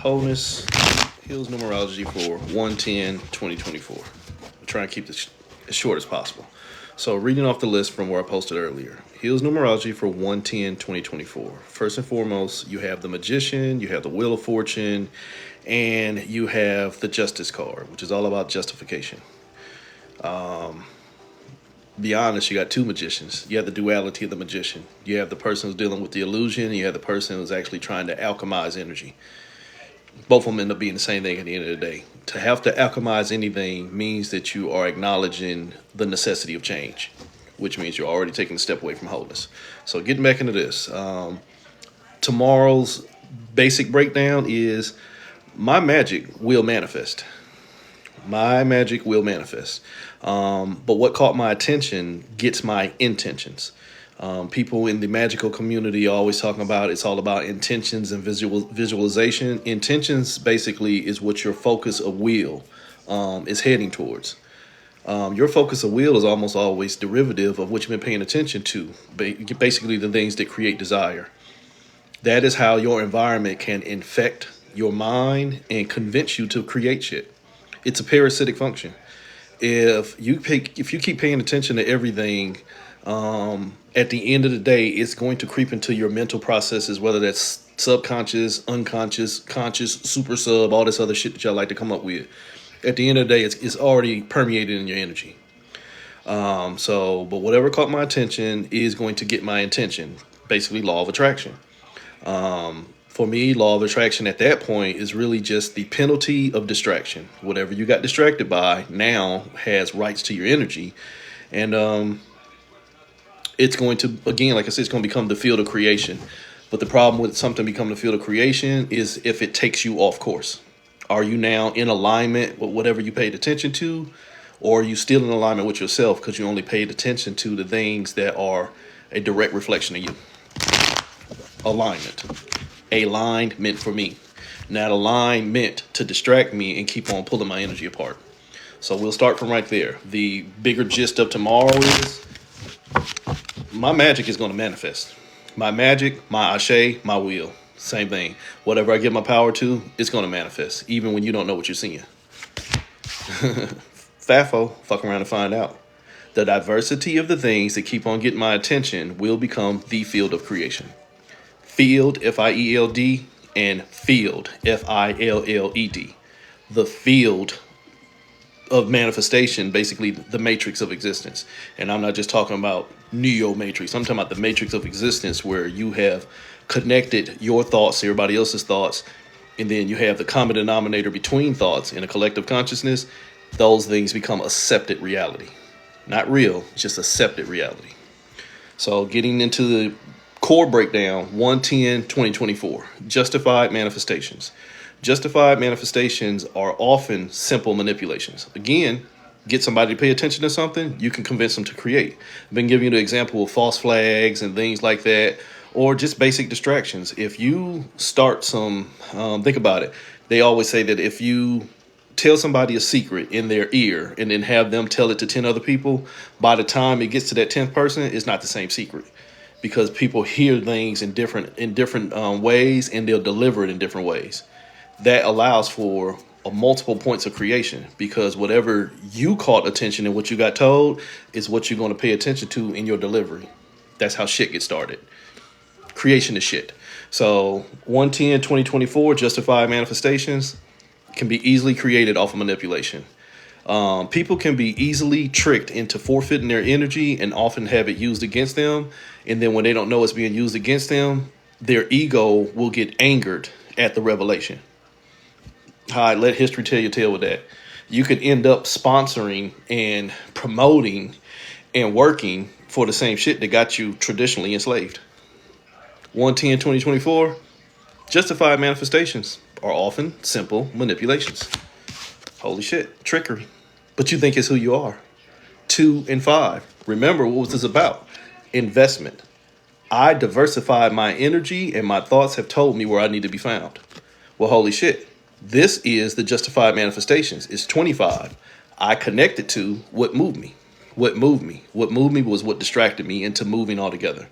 Wholeness Heals numerology for 1/10/2024. I'm trying to keep this as short as possible. So, reading off the list from where I posted earlier, Heals numerology for 1/10/2024. First and foremost, you have the Magician, you have the Wheel of Fortune, and you have the Justice card, which is all about justification. Be honest, you got two magicians. You have the duality of the magician. You have the person who's dealing with the illusion, and you have the person who's actually trying to alchemize energy. Both of them end up being the same thing at the end of the day. To have to alchemize anything means that you are acknowledging the necessity of change, which means you're already taking a step away from wholeness. So getting back into this, tomorrow's basic breakdown is my magic will manifest. My magic will manifest. But what caught my attention gets my intentions. People in the magical community are always talking about it's all about intentions and visualization. Intentions basically is what your focus of will is heading towards. Your focus of will is almost always derivative of what you've been paying attention to, basically the things that create desire. That is how your environment can infect your mind and convince you to create shit. It's a parasitic function. If you keep paying attention to everything, at the end of the day, it's going to creep into your mental processes, whether that's subconscious, unconscious, conscious, super sub, all this other shit that y'all like to come up with. At the end of the day, it's already permeated in your energy. But whatever caught my attention is going to get my attention. Basically, law of attraction. For me, law of attraction at that point is really just the penalty of distraction. Whatever you got distracted by now has rights to your energy. And it's going to, again, like I said, it's going to become the field of creation. But the problem with something becoming the field of creation is if it takes you off course. Are you now in alignment with whatever you paid attention to? Or are you still in alignment with yourself because you only paid attention to the things that are a direct reflection of you? Alignment. A line meant for me, not a line meant to distract me and keep on pulling my energy apart. So we'll start from right there. The bigger gist of tomorrow is my magic is going to manifest. My magic, my ashe, my will. Same thing. Whatever I give my power to, it's going to manifest, even when you don't know what you're seeing. Fafo, fuck around and find out. The diversity of the things that keep on getting my attention will become the field of creation. Field, F-I-E-L-D, and field, F-I-L-L-E-D. The field of manifestation, basically the matrix of existence. And I'm not just talking about Neo Matrix. I'm talking about the matrix of existence where you have connected your thoughts to everybody else's thoughts. And then you have the common denominator between thoughts in a collective consciousness. Those things become accepted reality. Not real, just accepted reality. So getting into the core breakdown, 1/10/2024. Justified manifestations. Justified manifestations are often simple manipulations. Again, get somebody to pay attention to something, you can convince them to create. I've been giving you the example of false flags and things like that, or just basic distractions. If you start think about it. They always say that if you tell somebody a secret in their ear and then have them tell it to 10 other people, by the time it gets to that 10th person, it's not the same secret. Because people hear things in different ways, and they'll deliver it in different ways. That allows for multiple points of creation, because whatever you caught attention and what you got told is what you're going to pay attention to in your delivery. That's how shit gets started. Creation is shit. So 1/10/2024, justified manifestations can be easily created off of manipulation. People can be easily tricked into forfeiting their energy and often have it used against them. And then when they don't know it's being used against them, their ego will get angered at the revelation. Hi, let history tell your tale with that. You could end up sponsoring and promoting and working for the same shit that got you traditionally enslaved. 1/10/2024, justified manifestations are often simple manipulations. Holy shit, trickery. But you think it's who you are. 2 and 5. Remember, what was this about? Investment. I diversified my energy and my thoughts have told me where I need to be found. Well, holy shit. This is the justified manifestations. It's 25. I connected to what moved me. What moved me? What moved me was what distracted me into moving altogether.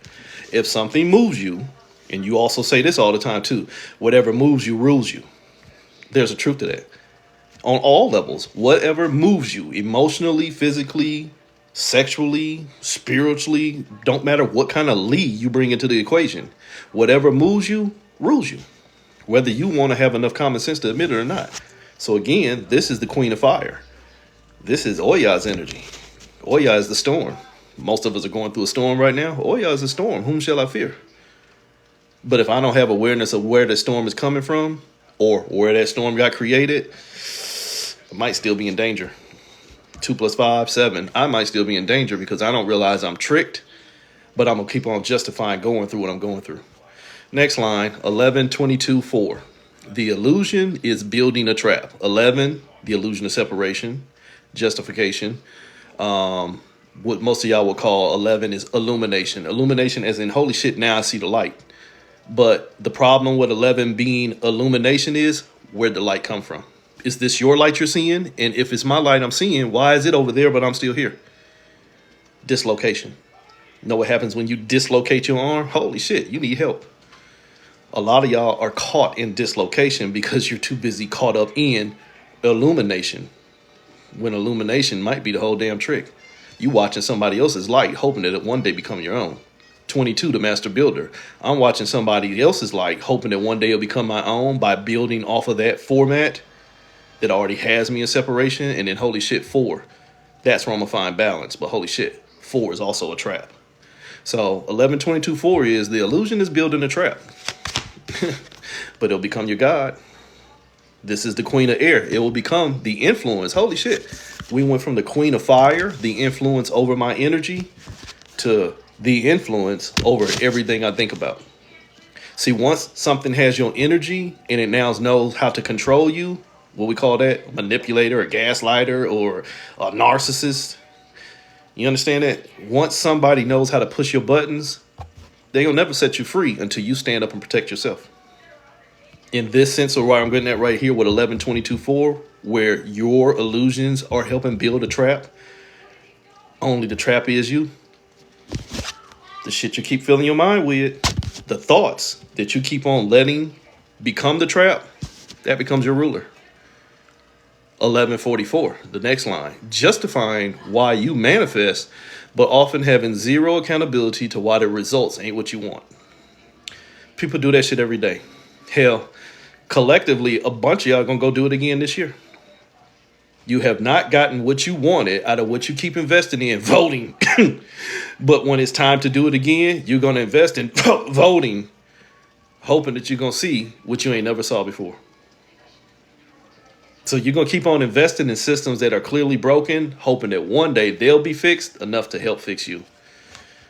If something moves you, and you also say this all the time too, whatever moves you rules you. There's a truth to that. On all levels, whatever moves you emotionally, physically, sexually, spiritually, don't matter what kind of Lee you bring into the equation. Whatever moves you, rules you, whether you want to have enough common sense to admit it or not. So again, this is the queen of fire. This is Oya's energy. Oya is the storm. Most of us are going through a storm right now. Oya is a storm. Whom shall I fear? But if I don't have awareness of where the storm is coming from or where that storm got created, I might still be in danger. 2 + 5, 7. I might still be in danger because I don't realize I'm tricked, but I'm going to keep on justifying going through what I'm going through. Next line, 11:22:4. The illusion is building a trap. 11, the illusion of separation, justification. What most of y'all will call 11 is illumination. Illumination as in, holy shit, now I see the light. But the problem with 11 being illumination is, where'd the light come from? Is this your light you're seeing? And if it's my light I'm seeing, why is it over there but I'm still here? Dislocation. Know what happens when you dislocate your arm? Holy shit, you need help. A lot of y'all are caught in dislocation because you're too busy caught up in illumination, when illumination might be the whole damn trick. You watching somebody else's light, hoping that it one day become your own. 22, the master builder. I'm watching somebody else's light, hoping that one day it'll become my own by building off of that format that already has me in separation. And then holy shit, 4. That's where I'm gonna find balance. But holy shit, 4 is also a trap. So 11:22:4 is the illusion is building a trap. But it'll become your God. This is the queen of air. It will become the influence. Holy shit. We went from the queen of fire, the influence over my energy, to the influence over everything I think about. See, once something has your energy and it now knows how to control you, what we call that, a manipulator, a gaslighter, or a narcissist. You understand that? Once somebody knows how to push your buttons, they'll never set you free until you stand up and protect yourself. In this sense, or why I'm getting that right here with 11:22:4, where your illusions are helping build a trap, only the trap is you. The shit you keep filling your mind with, the thoughts that you keep on letting become the trap, that becomes your ruler. 11:44, the next line, justifying why you manifest, but often having zero accountability to why the results ain't what you want. People do that shit every day. Hell, collectively, a bunch of y'all gonna go do it again this year. You have not gotten what you wanted out of what you keep investing in, voting. But when it's time to do it again, you're gonna invest in voting, hoping that you're gonna see what you ain't never saw before. So you're going to keep on investing in systems that are clearly broken, hoping that one day they'll be fixed enough to help fix you.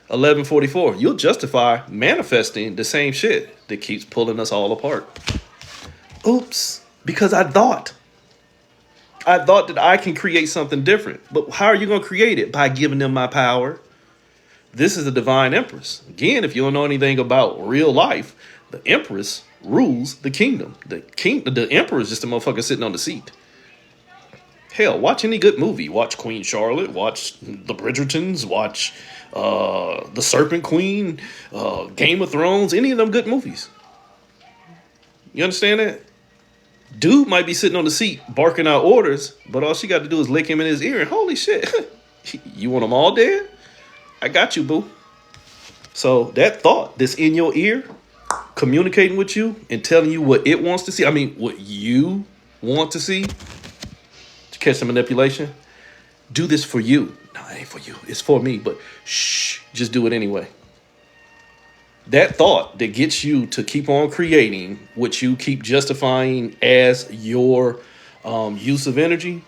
11:44, you'll justify manifesting the same shit that keeps pulling us all apart. Oops, because I thought that I can create something different. But how are you going to create it? By giving them my power. This is the divine empress. Again, if you don't know anything about real life, the empress rules the kingdom. The emperor is just a motherfucker sitting on the seat. Hell, watch any good movie. Watch Queen Charlotte. Watch The Bridgertons. Watch The Serpent Queen. Game of Thrones. Any of them good movies. You understand that? Dude might be sitting on the seat barking out orders, but all she got to do is lick him in his ear and holy shit. You want them all dead? I got you, boo. So that thought that's in your ear, communicating with you and telling you what it wants to see. I mean, what you want to see. To catch the manipulation. Do this for you. No, it ain't for you. It's for me. But shh, just do it anyway. That thought that gets you to keep on creating what you keep justifying as your use of energy,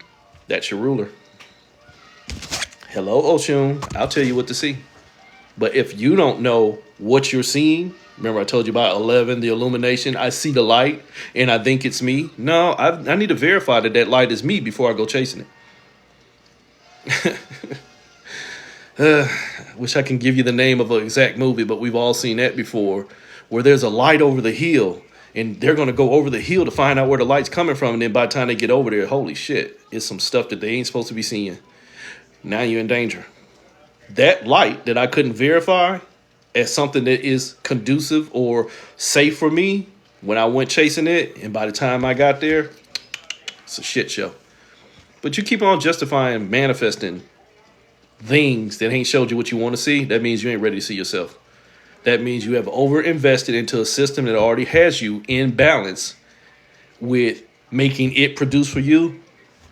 that's your ruler. Hello, Oshun. I'll tell you what to see. But if you don't know what you're seeing, remember I told you about 11, the illumination. I see the light and I think it's me. No, I need to verify that that light is me before I go chasing it. Wish I can give you the name of an exact movie, but we've all seen that before, where there's a light over the hill and they're going to go over the hill to find out where the light's coming from. And then by the time they get over there, holy shit, it's some stuff that they ain't supposed to be seeing. Now you're in danger. That light that I couldn't verify as something that is conducive or safe for me, when I went chasing it, and by the time I got there, It's a shit show. But you keep on justifying manifesting things that ain't showed you what you want to see. That means you ain't ready to see yourself. That means you have over-invested into a system that already has you in balance with making it produce for you,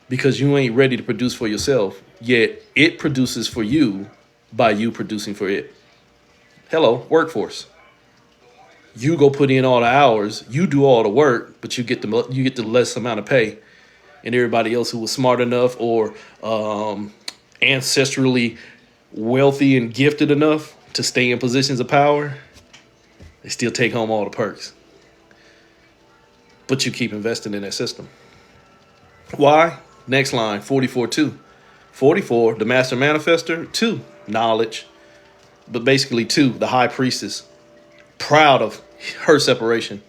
because you ain't ready to produce for yourself. Yet it produces for you by you producing for it. Hello, workforce. You go put in all the hours, you do all the work, but you get the less amount of pay. And everybody else who was smart enough or ancestrally wealthy and gifted enough to stay in positions of power, they still take home all the perks. But you keep investing in that system. Why? Next line, 44-2. 44, the master manifester. 2, knowledge. But basically 2, the high priestess. Proud of her separation.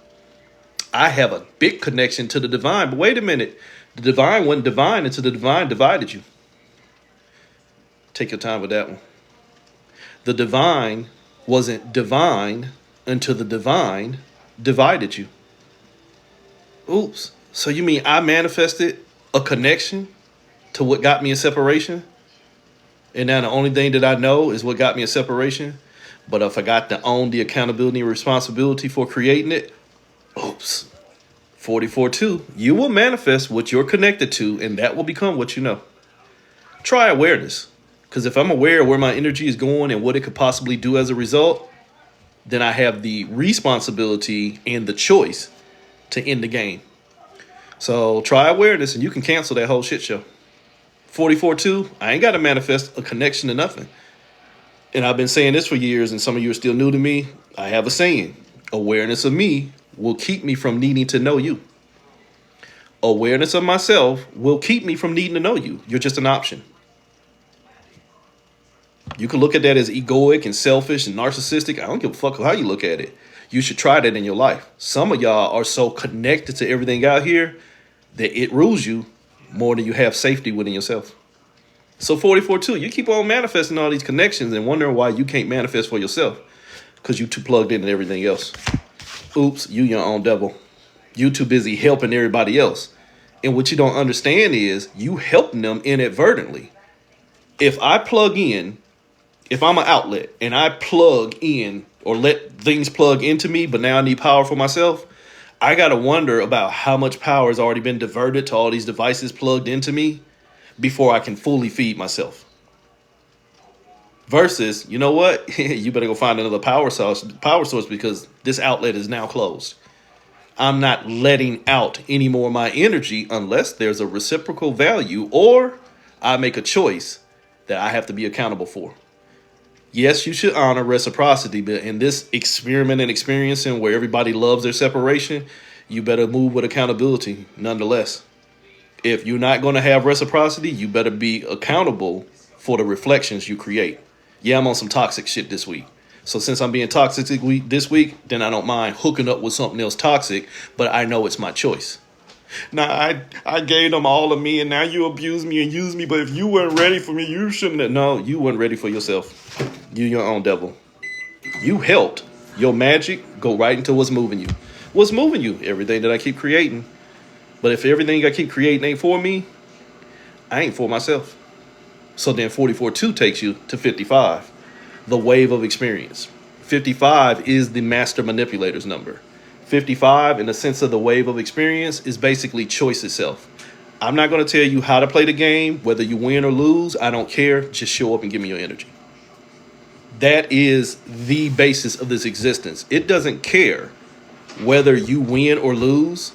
I have a big connection to the divine. But wait a minute. The divine wasn't divine until the divine divided you. Take your time with that one. The divine wasn't divine until the divine divided you. Oops. So you mean I manifested a connection to what got me a separation? And now the only thing that I know is what got me a separation? But I forgot to own the accountability and responsibility for creating it? Oops. 44-2. You will manifest what you're connected to, and that will become what you know. Try awareness. Because if I'm aware of where my energy is going and what it could possibly do as a result, then I have the responsibility and the choice to end the game. So try awareness and you can cancel that whole shit show. 44-2, I ain't got to manifest a connection to nothing. And I've been saying this for years, and some of you are still new to me. I have a saying: awareness of me will keep me from needing to know you. Awareness of myself will keep me from needing to know you. You're just an option. You can look at that as egoic and selfish and narcissistic. I don't give a fuck how you look at it. You should try that in your life. Some of y'all are so connected to everything out here that it rules you more than you have safety within yourself. So 44-2, you keep on manifesting all these connections and wondering why you can't manifest for yourself, because you too plugged into everything else. Oops, you your own devil. You too busy helping everybody else. And what you don't understand is you helping them inadvertently. If I plug in, if I'm an outlet and I plug in or let things plug into me, but now I need power for myself, I got to wonder about how much power has already been diverted to all these devices plugged into me before I can fully feed myself. Versus, you know what? You better go find another power source because this outlet is now closed. I'm not letting out any more of my energy unless there's a reciprocal value or I make a choice that I have to be accountable for. Yes, you should honor reciprocity, but in this experiment and experiencing where everybody loves their separation, you better move with accountability nonetheless. If you're not going to have reciprocity, you better be accountable for the reflections you create. Yeah, I'm on some toxic shit this week. So since I'm being toxic this week, then I don't mind hooking up with something else toxic, but I know it's my choice. Now, I gave them all of me, and now you abuse me and use me, but if you weren't ready for me, you shouldn't have. No, you weren't ready for yourself. You your own devil. You helped your magic go right into what's moving you. What's moving you? Everything that I keep creating. But if everything I keep creating ain't for me, I ain't for myself. So then 44-2 takes you to 55, the wave of experience. 55 is the master manipulator's number. 55, in the sense of the wave of experience, is basically choice itself. I'm not going to tell you how to play the game, whether you win or lose. I don't care. Just show up and give me your energy. That is the basis of this existence. It doesn't care whether you win or lose.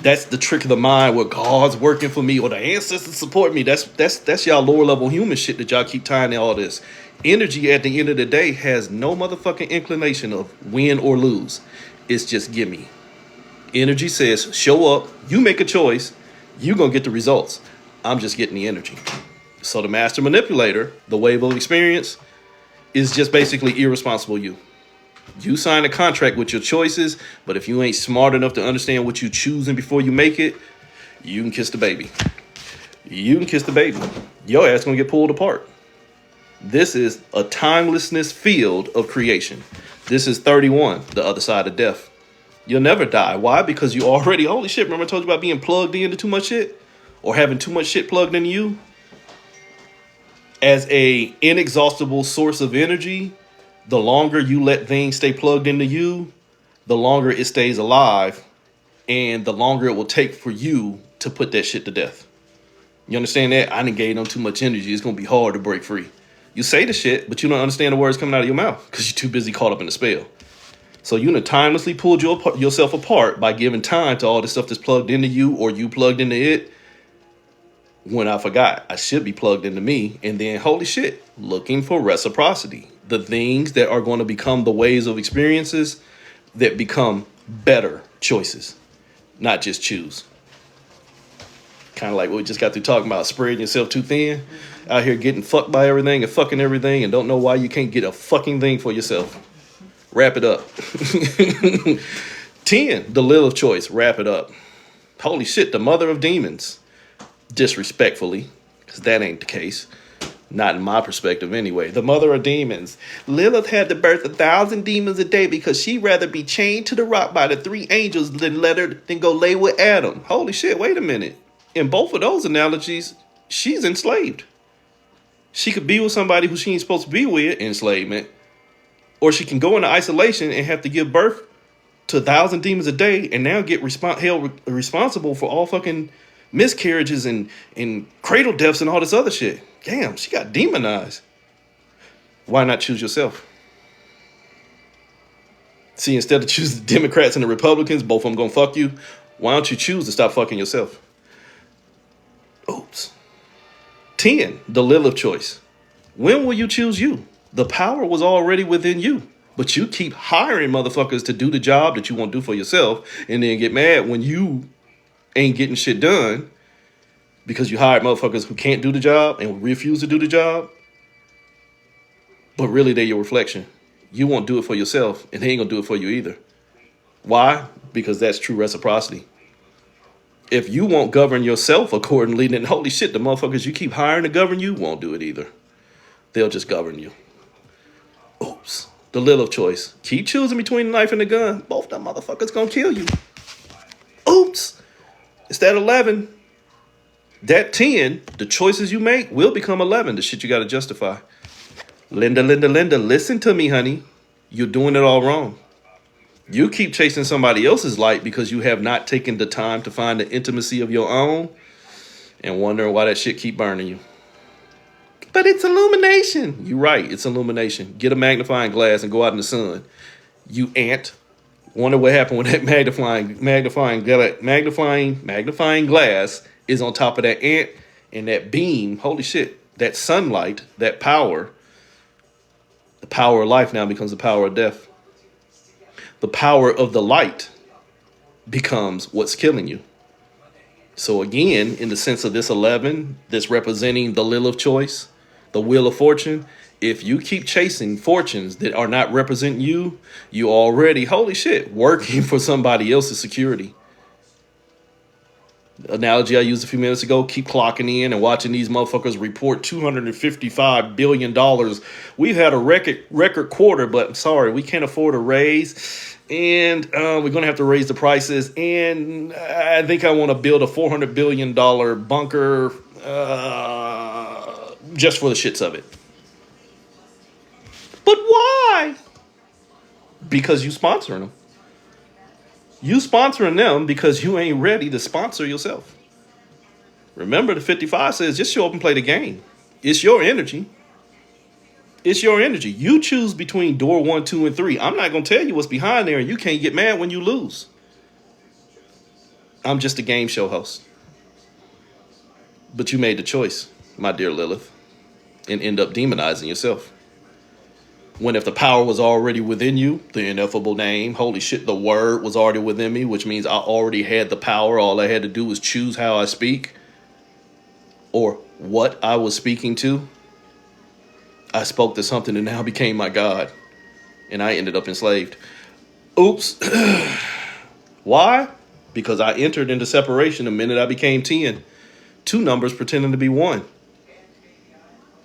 That's the trick of the mind where God's working for me or the ancestors support me. That's y'all lower level human shit that y'all keep tying to all this. Energy at the end of the day has no motherfucking inclination of win or lose. It's just gimme. Energy says, show up, you make a choice, you're going to get the results. I'm just getting the energy. So the master manipulator, the wave of experience, is just basically irresponsible you. You sign a contract with your choices, but if you ain't smart enough to understand what you're choosing before you make it, you can kiss the baby. You can kiss the baby. Your ass going to get pulled apart. This is a timelessness field of creation. This is 31, the other side of death. You'll never die. Why? Because you already, holy shit, remember I told you about being plugged into too much shit? Or having too much shit plugged into you? As a inexhaustible source of energy, the longer you let things stay plugged into you, the longer it stays alive, and the longer it will take for you to put that shit to death. You understand that? I done gave them too much energy. It's going to be hard to break free. You say the shit, but you don't understand the words coming out of your mouth because you're too busy caught up in the spell. So you done timelessly pulled yourself apart by giving time to all the stuff that's plugged into you or you plugged into it. When I forgot, I should be plugged into me. And then, holy shit, looking for reciprocity. The things that are going to become the ways of experiences that become better choices, not just choose. Kind of like what we just got through talking about, spreading yourself too thin. Out here getting fucked by everything and fucking everything and don't know why you can't get a fucking thing for yourself. Wrap it up. 10, the Lilith choice. Wrap it up. Holy shit, the mother of demons. Disrespectfully, because that ain't the case. Not in my perspective anyway. The mother of demons. Lilith had to birth 1,000 demons a day because she'd rather be chained to the rock by the 3 angels than go lay with Adam. Holy shit, wait a minute. In both of those analogies, she's enslaved. She could be with somebody who she ain't supposed to be with, enslavement. Or she can go into isolation and have to give birth to 1,000 demons a day and now get held responsible for all fucking miscarriages and cradle deaths and all this other shit. Damn, she got demonized. Why not choose yourself? See, instead of choosing the Democrats and the Republicans, both of them gonna fuck you, why don't you choose to stop fucking yourself? Oops. 10, the Lilith choice. When will you choose you? The power was already within you. But you keep hiring motherfuckers to do the job that you won't do for yourself and then get mad when you ain't getting shit done because you hired motherfuckers who can't do the job and refuse to do the job. But really, they're your reflection. You won't do it for yourself, and they ain't gonna do it for you either. Why? Because that's true reciprocity. If you won't govern yourself accordingly, then holy shit, the motherfuckers you keep hiring to govern you won't do it either. They'll just govern you. Oops. The Lilith choice. Keep choosing between the knife and the gun. Both them motherfuckers gonna kill you. Oops. It's that 11. That 10, the choices you make will become 11. The shit you got to justify. Linda, listen to me, honey. You're doing it all wrong. You keep chasing somebody else's light because you have not taken the time to find the intimacy of your own and wondering why that shit keep burning you. But it's illumination. You're right. It's illumination. Get a magnifying glass and go out in the sun. You ant. Wonder what happened when that magnifying glass is on top of that ant and that beam. Holy shit. That sunlight, that power, the power of life now becomes the power of death. The power of the light becomes what's killing you. So again, in the sense of this 11, this representing the Lilith choice, the wheel of fortune, if you keep chasing fortunes that are not representing you, you already, holy shit, working for somebody else's security. The analogy I used a few minutes ago, keep clocking in and watching these motherfuckers report $255 billion. We've had a record quarter, but I'm sorry, we can't afford a raise. And we're going to have to raise the prices. And I think I want to build a $400 billion bunker just for the shits of it. But why? Because you sponsoring them. You sponsoring them because you ain't ready to sponsor yourself. Remember, the 55 says just show up and play the game. It's your energy. It's your energy. You choose between door 1, 2, and 3. I'm not going to tell you what's behind there, and you can't get mad when you lose. I'm just a game show host. But you made the choice, my dear Lilith, and end up demonizing yourself. When if the power was already within you, the ineffable name, holy shit, the word was already within me, which means I already had the power. All I had to do was choose how I speak or what I was speaking to. I spoke to something and now became my God, and I ended up enslaved. Oops. Why? Because I entered into separation the minute I became 10. 2 numbers pretending to be 1.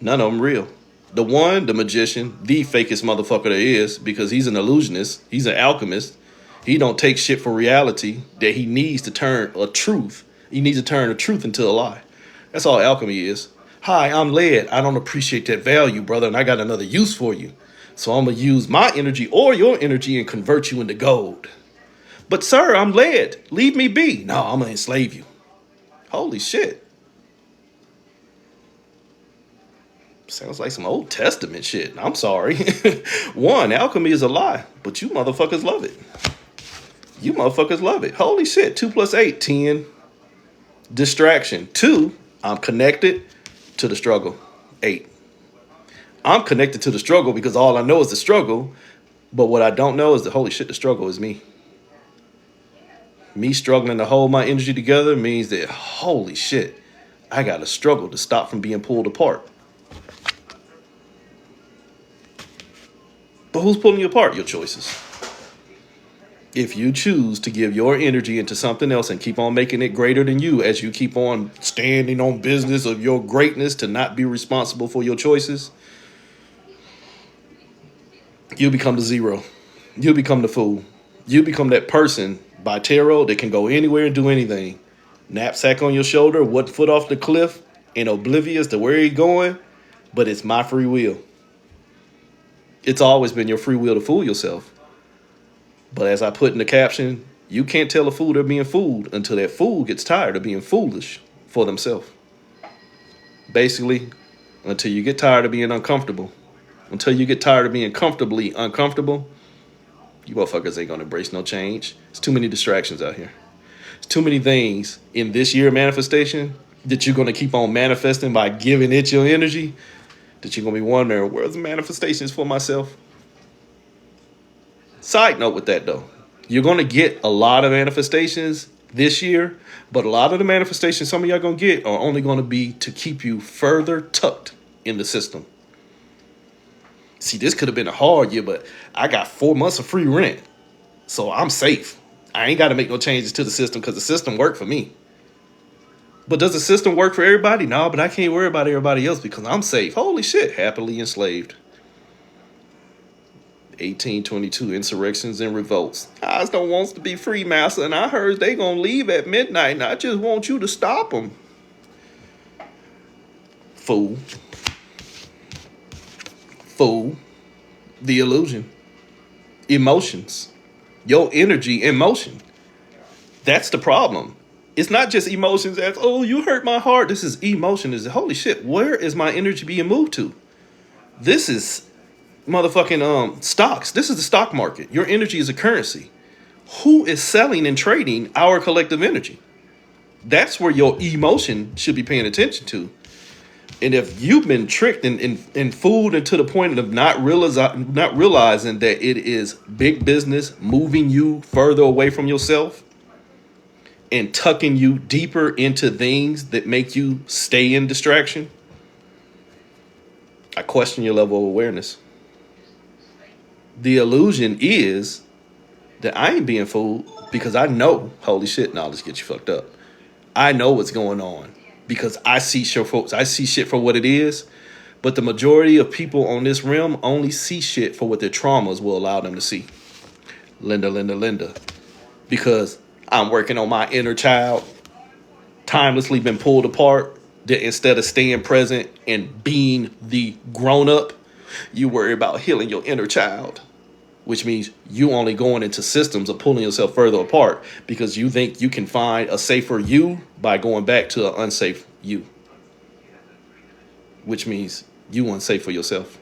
None of them real. The 1, the magician, the fakest motherfucker there is, because he's an illusionist. He's an alchemist. He don't take shit for reality that he needs to turn a truth. He needs to turn a truth into a lie. That's all alchemy is. Hi, I'm lead. I don't appreciate that value, brother, and I got another use for you. So I'm going to use my energy or your energy and convert you into gold. But sir, I'm lead. Leave me be. No, I'm going to enslave you. Holy shit. Sounds like some Old Testament shit. I'm sorry. One, alchemy is a lie, but you motherfuckers love it. You motherfuckers love it. Holy shit. 2 + 8, 10. Distraction. 2, I'm connected to the struggle. 8. I'm connected to the struggle because all I know is the struggle. But what I don't know is that, holy shit, the struggle is me. Me struggling to hold my energy together means that, holy shit, I got to struggle to stop from being pulled apart. But who's pulling you apart? Your choices. If you choose to give your energy into something else and keep on making it greater than you as you keep on standing on business of your greatness to not be responsible for your choices, you become the zero. You become the fool. You become that person by tarot that can go anywhere and do anything. Knapsack on your shoulder, 1 foot off the cliff, and oblivious to where he's going, but it's my free will. It's always been your free will to fool yourself. But as I put in the caption, you can't tell a fool they're being fooled until that fool gets tired of being foolish for themselves. Basically, until you get tired of being uncomfortable. Until you get tired of being comfortably uncomfortable, you motherfuckers ain't gonna embrace no change. There's too many distractions out here. There's too many things in this year manifestation that you're gonna keep on manifesting by giving it your energy that you're gonna be wondering, where's the manifestations for myself? Side note with that though, you're gonna get a lot of manifestations this year, but a lot of the manifestations some of y'all gonna get are only gonna be to keep you further tucked in the system. See, this could have been a hard year, but I got 4 months of free rent, so I'm safe. I ain't got to make no changes to the system because the system worked for me. But does the system work for everybody? No, but I can't worry about everybody else because I'm safe. Holy shit, happily enslaved. 1822, insurrections and revolts. I just don't want to be free, master, and I heard they gonna leave at midnight, and I just want you to stop them. Fool. Fool. The illusion. Emotions. Your energy in motion. That's the problem. It's not just emotions as, oh, you hurt my heart. This is emotion. Is holy shit, where is my energy being moved to? This is motherfucking stocks. This is the stock market. Your energy is a currency. Who is selling and trading our collective energy? That's where your emotion should be paying attention to. And if you've been tricked and fooled into the point of not realizing that it is big business moving you further away from yourself and tucking you deeper into things that make you stay in distraction, I question your level of awareness. The illusion is that I ain't being fooled because I know, holy shit, now let's get you fucked up. I know what's going on. Because I see shit for what it is, but the majority of people on this realm only see shit for what their traumas will allow them to see. Linda. Because I'm working on my inner child, timelessly been pulled apart, that instead of staying present and being the grown-up, you worry about healing your inner child. Which means you only going into systems of pulling yourself further apart because you think you can find a safer you by going back to an unsafe you. Which means you unsafe for yourself.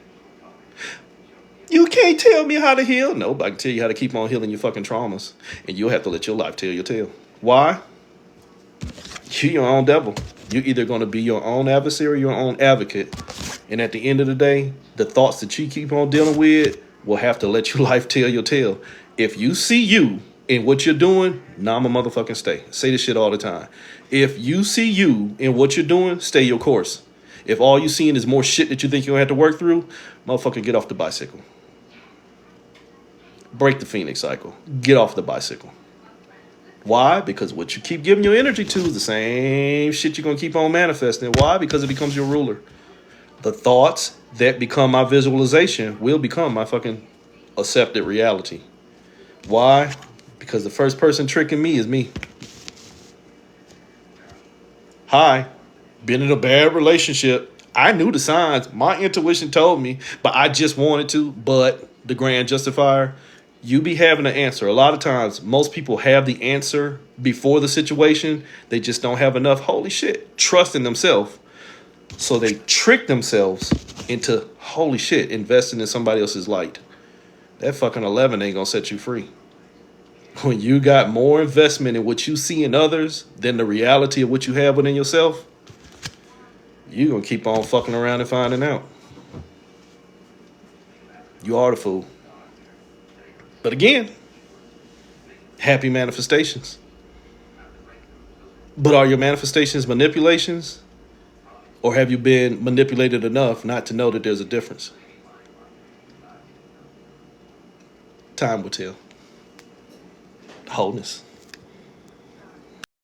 You can't tell me how to heal. No, but I can tell you how to keep on healing your fucking traumas. And you'll have to let your life tell your tale. Why? You're your own devil. You're either going to be your own adversary or your own advocate. And at the end of the day, the thoughts that you keep on dealing with will have to let your life tell your tale. If you see you in what you're doing, nah, I'ma motherfucking stay. Say this shit all the time. If you see you in what you're doing, stay your course. If all you seeing is more shit that you think you're gonna have to work through, motherfucker, get off the bicycle. Break the Phoenix cycle. Get off the bicycle. Why? Because what you keep giving your energy to is the same shit you're gonna keep on manifesting. Why? Because it becomes your ruler. The thoughts that become my visualization will become my fucking accepted reality. Why? Because the first person tricking me is me. Hi, been in a bad relationship. I knew the signs. My intuition told me, but I just wanted to. But the grand justifier, you be having an answer. A lot of times, most people have the answer before the situation. They just don't have enough, holy shit, trust in themselves. So they trick themselves into, holy shit, investing in somebody else's light. That fucking 11 ain't gonna set you free. When you got more investment in what you see in others than the reality of what you have within yourself, you're going to keep on fucking around and finding out. You are the fool. But again, happy manifestations. But are your manifestations manipulations? Or have you been manipulated enough not to know that there's a difference? Time will tell. Wholeness.